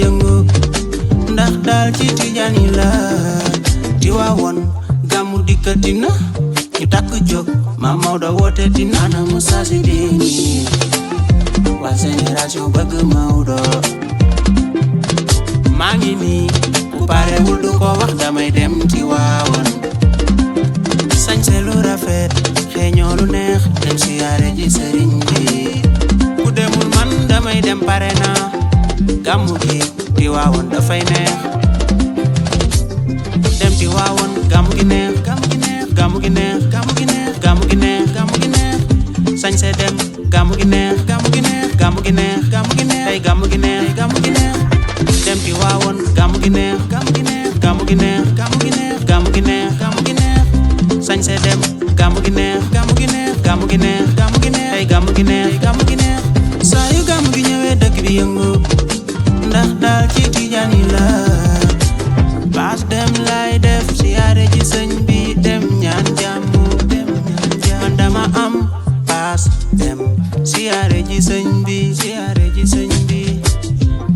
yëngu ndax daal ci Tijaan yi la Tiwaawoon gàmmu dikkati na ñu takk jóg Maam Maodo woote dina ana Moussa Sy Dini waa génération bëgg Maodo maa ngi nii ku parewul du ko wax damay dem Tiwaawoon sañse lu rafet xeeñoo lu neex dem siyaare ji sëriñ bi ku demul man damay dem pare na gàmmu gi Tiwaawoon dafay neex dem Tiwaawoon gàmmu gi neex gàmmu gi neex gàmmu gi neex gàmmu gi neex gàmmu gi neex gàmmu gi neex sañse dem gàmmu gi neex gàmmu gi neex gàmmu gi neex gàmmu gi neex tey gàmmu gi neex gàmmu gi neex dem Tiwaawoon gàmmu gi neex gàmmu gi neex gàmmu gi neex gàmmu gi neex gàmmu gi neex gàmmu gi neex sañse dem gàmmu gi neex gàmmu gi neex gàmmu gi neex gàmmu gi neex tey gàmmu gi neex gàmmu gi neex saa yu gàmmu gi ñëwee dëkk bi yëngu ndax daal ci Tijaan yi la paas dem lay def siyaare ji sëñ bi dem ñaan jàmm man dama am paas dem siyaare ji sëñ bi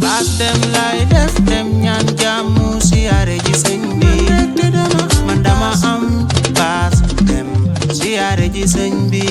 paas dem lay def dem ñaan jàmm siyaare ji sëñ bi man dama am paas dem siyaare ji sëñ bi